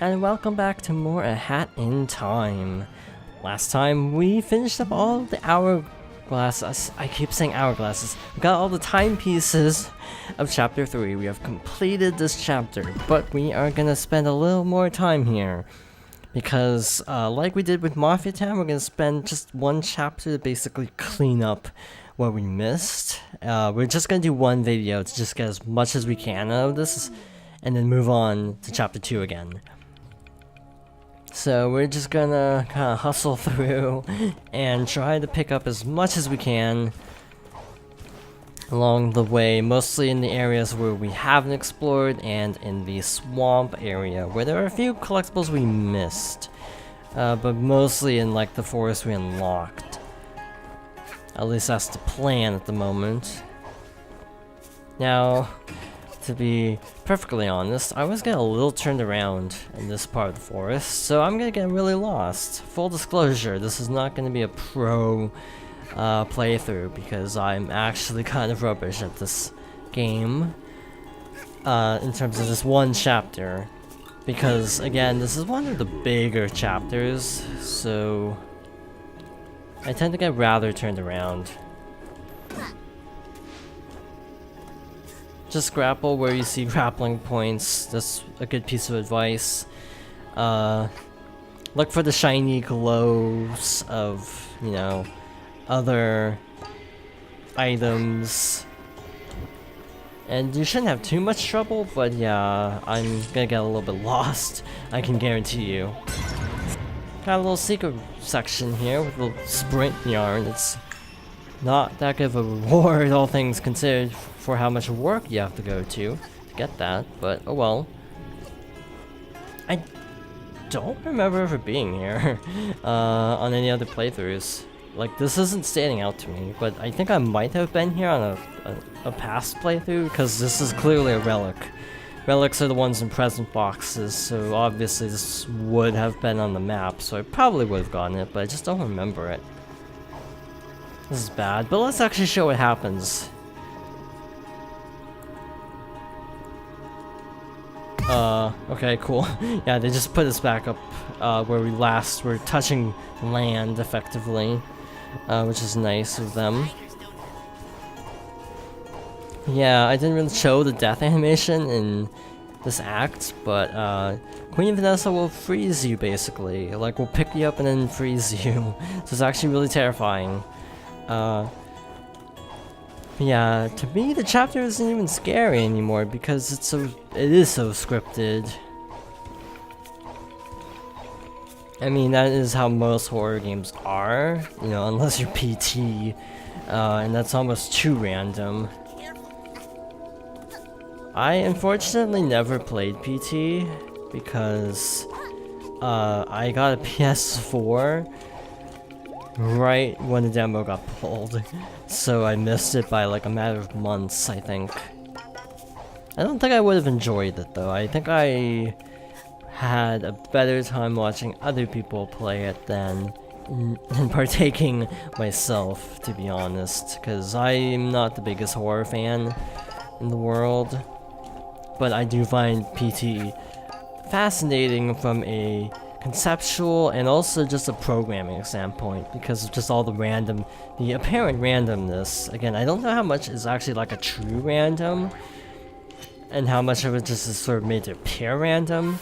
And welcome back to more A Hat in Time. Last time we finished up all the hourglasses. I keep saying hourglasses. We got all the timepieces of chapter 3. We have completed this chapter, but we are gonna spend a little more time here. Because, like we did with Mafia Town, we're gonna spend just one chapter to basically clean up what we missed. We're just gonna do one video to just get as much as we can out of this, and then move on to chapter 2 again. So we're just gonna kind of hustle through and try to pick up as much as we can along the way, mostly in the areas where we haven't explored and in the swamp area where there are a few collectibles we missed, but mostly in like the forest we unlocked. At least that's the plan at the moment. Now, to be perfectly honest, I was getting a little turned around in this part of the forest, so I'm gonna get really lost. Full disclosure, this is not gonna be a pro playthrough because I'm actually kind of rubbish at this game in terms of this one chapter. Because again, this is one of the bigger chapters, so I tend to get rather turned around. Just grapple where you see grappling points. That's a good piece of advice. Look for the shiny glows of, you know, other items. And you shouldn't have too much trouble, but yeah, I'm gonna get a little bit lost, I can guarantee you. Got a little secret section here with a little sprint yarn. It's not that good of a reward, all things considered, for how much work you have to go to get that, but oh well. I don't remember ever being here on any other playthroughs. Like, this isn't standing out to me, but I think I might have been here on a past playthrough, because this is clearly a relic. Relics are the ones in present boxes, so obviously this would have been on the map, so I probably would have gotten it, but I just don't remember it. This is bad, but let's actually show what happens. Okay, cool. Yeah, they just put us back up where we last were touching land, effectively, which is nice of them. Yeah, I didn't really show the death animation in this act, but Queen Vanessa will freeze you, basically. Like, will pick you up and then freeze you. So it's actually really terrifying. Yeah, to me the chapter isn't even scary anymore because it is so scripted. I mean, that is how most horror games are, you know, unless you're PT, and that's almost too random. I unfortunately never played PT because I got a PS4 right when the demo got pulled, so I missed it by like a matter of months, I think. I don't think I would have enjoyed it though. I think I had a better time watching other people play it than partaking myself, to be honest, because I'm not the biggest horror fan in the world, but I do find PT fascinating from a conceptual and also just a programming standpoint because of just all the apparent randomness. Again, I don't know how much is actually like a true random and how much of it just is sort of made to appear random,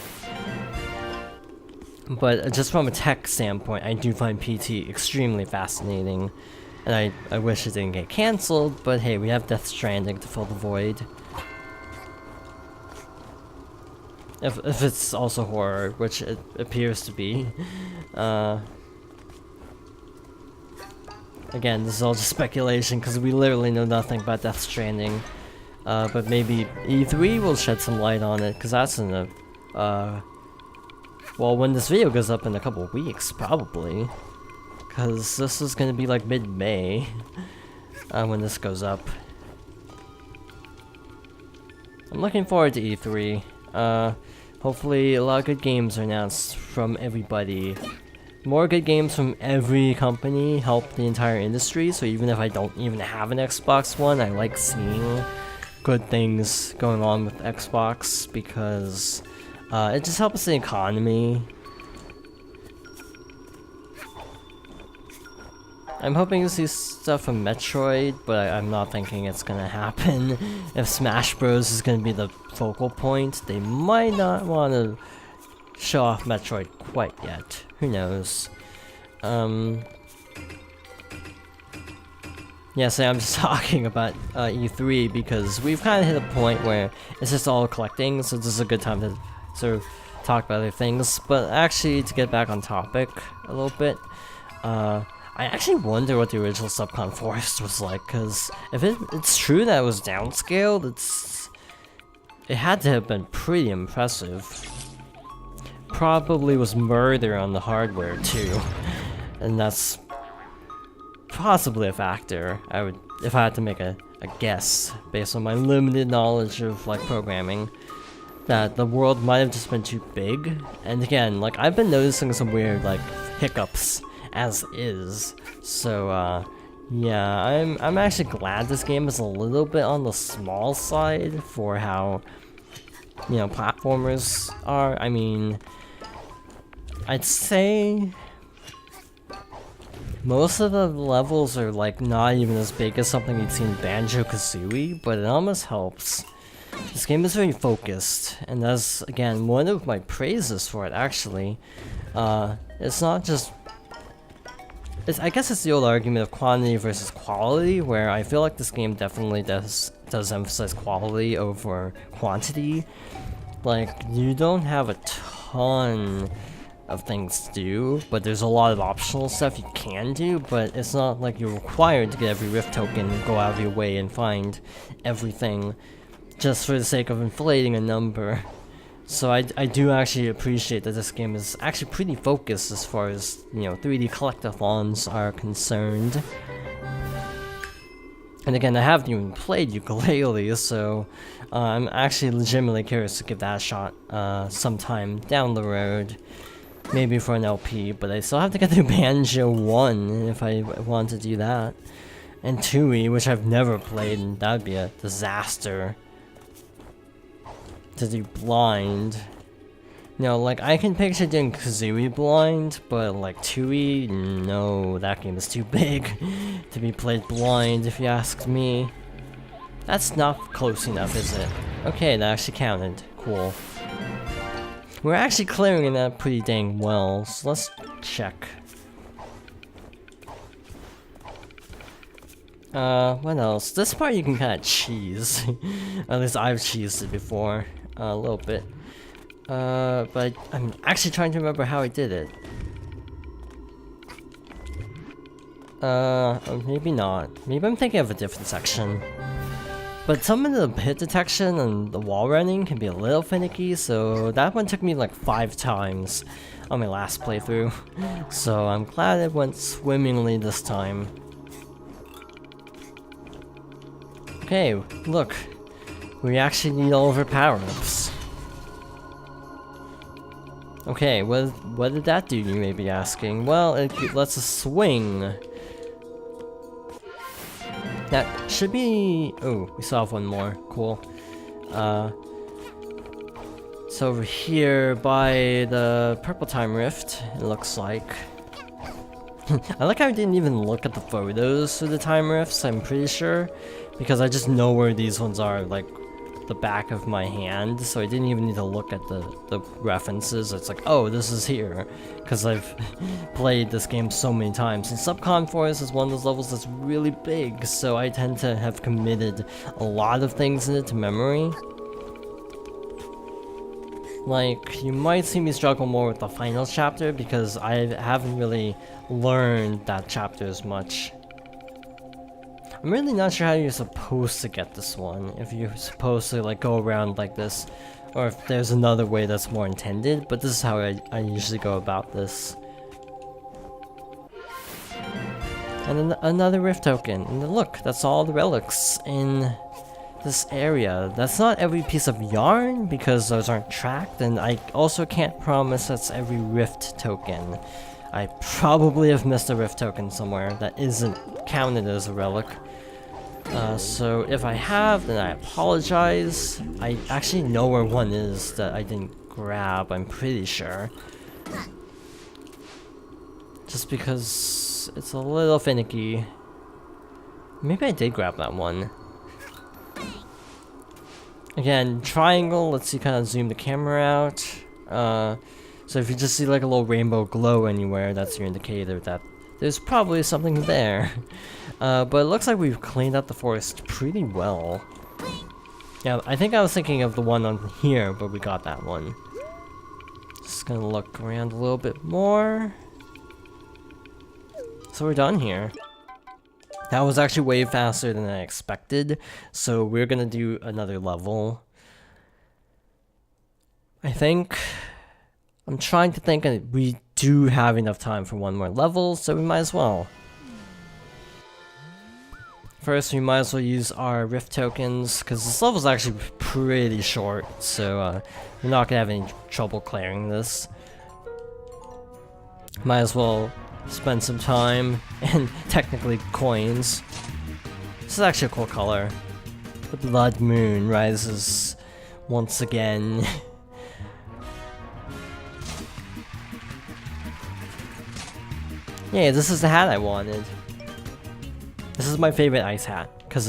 but just from a tech standpoint, I do find PT extremely fascinating, and I wish it didn't get cancelled, but hey, we have Death Stranding to fill the void. If it's also horror, which it appears to be. Again, this is all just speculation because we literally know nothing about Death Stranding. But maybe E3 will shed some light on it, because that's in a... well, when this video goes up in a couple of weeks, probably. Because this is going to be like mid-May when this goes up. I'm looking forward to E3. Hopefully a lot of good games are announced from everybody. More good games from every company help the entire industry, so even if I don't even have an Xbox One, I like seeing good things going on with Xbox because It just helps the economy. I'm hoping to see stuff from Metroid, but I'm not thinking it's gonna happen. If Smash Bros is gonna be the focal point, they might not want to show off Metroid quite yet. Who knows? Yeah, so I'm just talking about E3 because we've kind of hit a point where it's just all collecting, so this is a good time to sort of talk about other things. But actually, to get back on topic a little bit, I actually wonder what the original Subcon Forest was like, because if it's true that it was downscaled, it had to have been pretty impressive. Probably was murder on the hardware too, and that's possibly a factor. If I had to make a guess based on my limited knowledge of like programming, that the world might have just been too big. And again, like I've been noticing some weird like hiccups as is. So yeah, I'm actually glad this game is a little bit on the small side for how, you know, platformers are. I mean, I'd say most of the levels are like not even as big as something you'd see in Banjo-Kazooie, but it almost helps. This game is very focused, and that's again one of my praises for it actually. It's not just I guess it's the old argument of quantity versus quality, where I feel like this game definitely does emphasize quality over quantity. Like, you don't have a ton of things to do, but there's a lot of optional stuff you can do, but it's not like you're required to get every Rift token and go out of your way and find everything just for the sake of inflating a number. So I do actually appreciate that this game is actually pretty focused as far as, you know, 3D collectathons are concerned. And again, I haven't even played Ukulele, so I'm actually legitimately curious to give that a shot sometime down the road. Maybe for an LP, but I still have to get through Banjo 1 if I want to do that. And Tui, which I've never played, and that'd be a disaster to do blind. You know, like, I can picture doing Kazooie blind, but like Tui, no, that game is too big to be played blind if you ask me. That's not close enough, is it? Okay, that actually counted. Cool. We're actually clearing that pretty dang well, so let's check. What else? This part you can kinda cheese. At least I've cheesed it before. A little bit. But I'm actually trying to remember how I did it. Maybe not. Maybe I'm thinking of a different section. But some of the hit detection and the wall running can be a little finicky, so that one took me like 5 times on my last playthrough. So I'm glad it went swimmingly this time. Okay, look. We actually need all of our power-ups. Okay, what did that do, you may be asking? Well, it lets us swing. That should be... Oh, we still have one more. Cool. So over here by the Purple Time Rift, it looks like. I like how I didn't even look at the photos for the Time Rifts, I'm pretty sure. Because I just know where these ones are, like the back of my hand, so I didn't even need to look at the references. It's like, oh, this is here, because I've played this game so many times. And Subcon Forest is one of those levels that's really big, so I tend to have committed a lot of things in it to memory. Like, you might see me struggle more with the final chapter, because I haven't really learned that chapter as much. I'm really not sure how you're supposed to get this one, if you're supposed to like go around like this, or if there's another way that's more intended, but this is how I usually go about this. And then another Rift token, and look, that's all the relics in this area. That's not every piece of yarn, because those aren't tracked, and I also can't promise that's every Rift token. I probably have missed a Rift token somewhere that isn't counted as a relic. So if I have, then I apologize. I actually know where one is that I didn't grab, I'm pretty sure. Just because it's a little finicky. Maybe I did grab that one. Again, triangle lets you kind of zoom the camera out. So if you just see like a little rainbow glow anywhere, that's your indicator that there's probably something there. But it looks like we've cleaned up the forest pretty well. Yeah, I think I was thinking of the one on here, but we got that one. Just gonna look around a little bit more. So we're done here. That was actually way faster than I expected, so we're gonna do another level. I think... I'm trying to think, and we do have enough time for one more level, so we might as well. First, we might as well use our rift tokens, because this level's actually pretty short, so we're not gonna have any trouble clearing this. Might as well spend some time, and technically coins. This is actually a cool color. The blood moon rises once again. Yeah, this is the hat I wanted. This is my favorite ice hat, because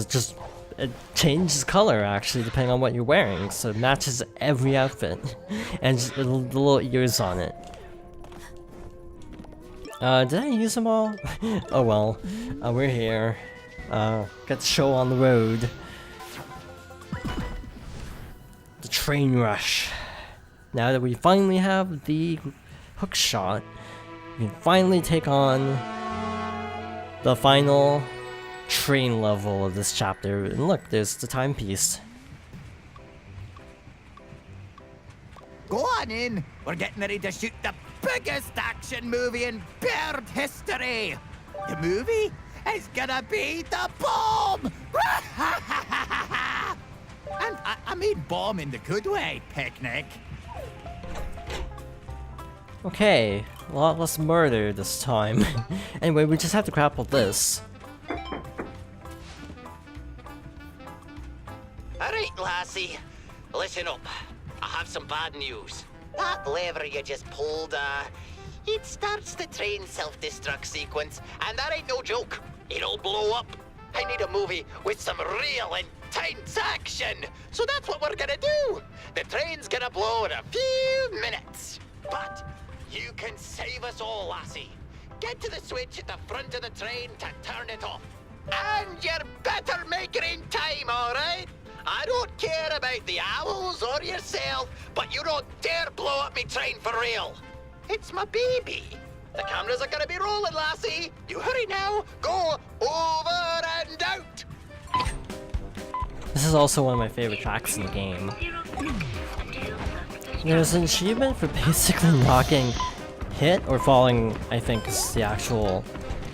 it changes color actually depending on what you're wearing, so it matches every outfit. And just the little ears on it. Did I use them all? Oh well, we're here. Got the show on the road. The train rush. Now that we finally have the hook shot, we can finally take on the final train level of this chapter. And look, there's the timepiece. Go on in. We're getting ready to shoot the biggest action movie in bird history. The movie is gonna be the bomb. And I mean bomb in the good way, Picnic. Okay, a lot less murder this time. Anyway, we just have to grapple this. Alright, lassie. Listen up. I have some bad news. That lever you just pulled, it starts the train self-destruct sequence, and that ain't no joke. It'll blow up. I need a movie with some real intense action. So that's what we're gonna do. The train's gonna blow in a few minutes. But you can save us all, lassie. Get to the switch at the front of the train to turn it off. And you better make it in time, alright? I don't care about the owls or yourself, but you don't dare blow up me train for real. It's my baby. The cameras are gonna be rolling, lassie. You hurry now. Go over and out. This is also one of my favorite tracks in the game. There's an achievement for basically not getting hit or falling, I think is the actual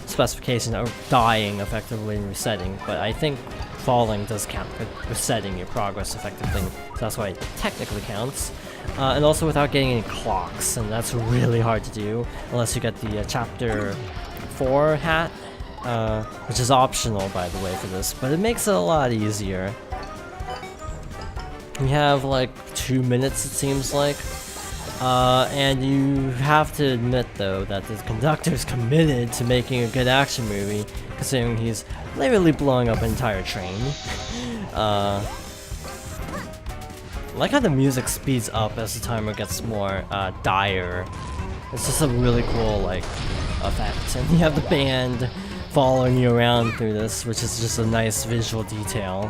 specification, or dying effectively and resetting, but I think falling does count for resetting your progress effectively, so that's why it technically counts. And also without getting any clocks, and that's really hard to do unless you get the chapter 4 hat, which is optional by the way for this, but it makes it a lot easier. We have like 2 minutes it seems like, and you have to admit though that the conductor's committed to making a good action movie, considering he's literally blowing up an entire train. I like how the music speeds up as the timer gets more dire. It's just a really cool like effect, and you have the band following you around through this, which is just a nice visual detail.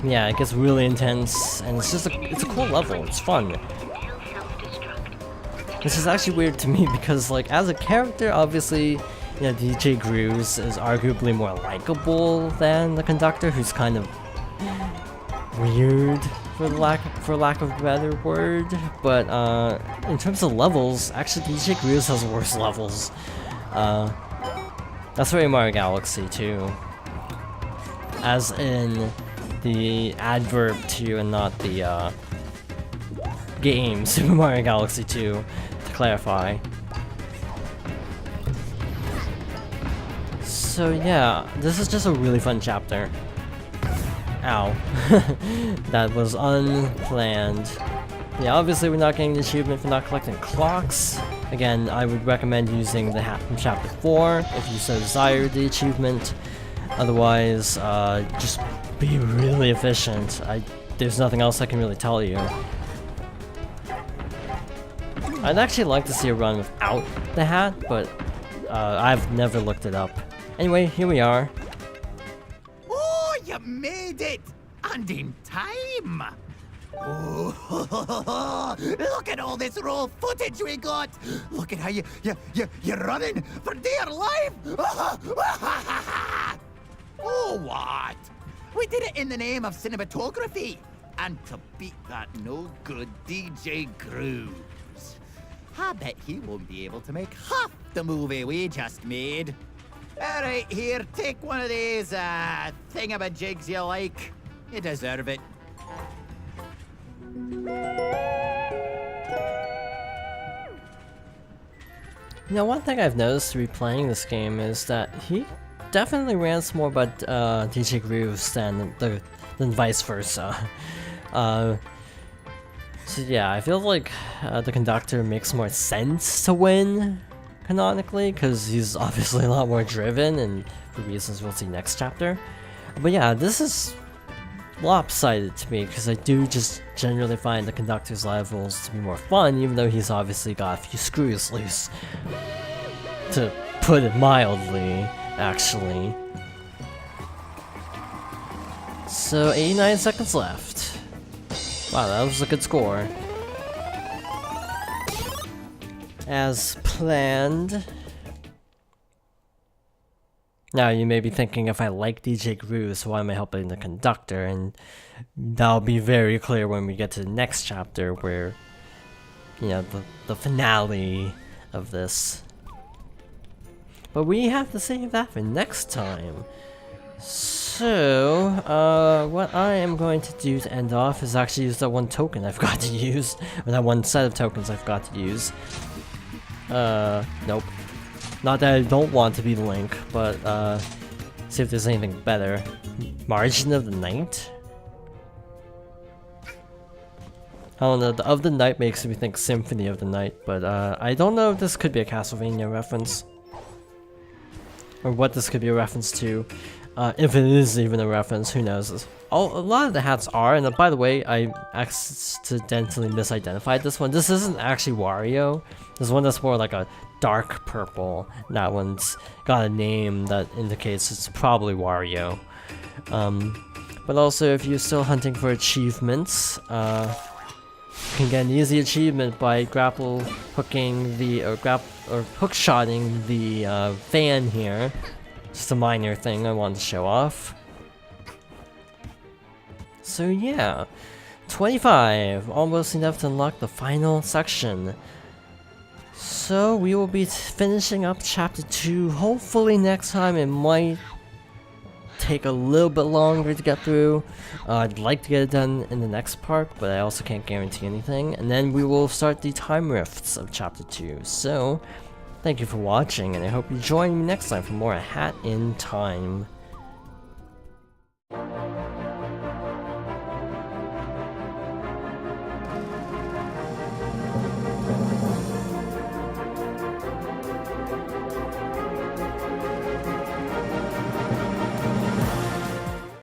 Yeah, it gets really intense, and it's a cool level. It's fun. This is actually weird to me because, like, as a character, obviously, you know, DJ Grooves is arguably more likable than the conductor, who's kind of weird, for lack of a better word. But in terms of levels, actually, DJ Grooves has worse levels. That's Super Mario Galaxy too, as in the adverb to and not the game Super Mario Galaxy 2, to clarify. So yeah, this is just a really fun chapter. Ow. That was unplanned. Yeah, obviously we're not getting the achievement for not collecting clocks. Again, I would recommend using the hat from chapter 4 if you so desire the achievement. Otherwise, just be really efficient. There's nothing else I can really tell you. I'd actually like to see a run without the hat, but I've never looked it up. Anyway, here we are. Oh, you made it! And in time! Oh, look at all this raw footage we got! Look at how you're running for dear life! Oh, what? We did it in the name of cinematography! And to beat that no-good DJ Grooves. I bet he won't be able to make half the movie we just made. Alright, here, take one of these, thingamajigs you like. You deserve it. You know, one thing I've noticed replaying this game is that he definitely rants more about DJ Grooves than vice versa. So yeah, I feel like the conductor makes more sense to win, canonically, because he's obviously a lot more driven, and for reasons we'll see next chapter. But yeah, this is lopsided to me, because I do just generally find the conductor's levels to be more fun, even though he's obviously got a few screws loose. To put it mildly, actually. So, 89 seconds left. Wow, that was a good score. As planned. Now, you may be thinking, if I like DJ Grooves, why am I helping the conductor? And that'll be very clear when we get to the next chapter, where, you know, the finale of this. But we have to save that for next time. So, what I am going to do to end off is actually use that one token I've got to use, or that one set of tokens I've got to use. Nope. Not that I don't want to be Link, but, see if there's anything better. Margin of the Night? I don't know, the Of the Night makes me think Symphony of the Night, but, I don't know if this could be a Castlevania reference. Or what this could be a reference to. If it is even a reference, who knows. A lot of the hats are, and by the way, I accidentally misidentified this one. This isn't actually Wario. There's one that's more like a dark purple. That one's got a name that indicates it's probably Wario. But also, if you're still hunting for achievements, you can get an easy achievement by grapple hooking the, or hookshotting the fan here. Just a minor thing I wanted to show off. So yeah, 25, almost enough to unlock the final section. So we will be finishing up chapter 2, hopefully next time. It might take a little bit longer to get through. I'd like to get it done in the next part, but I also can't guarantee anything. And then we will start the time rifts of chapter 2. So thank you for watching, and I hope you join me next time for more Hat in Time.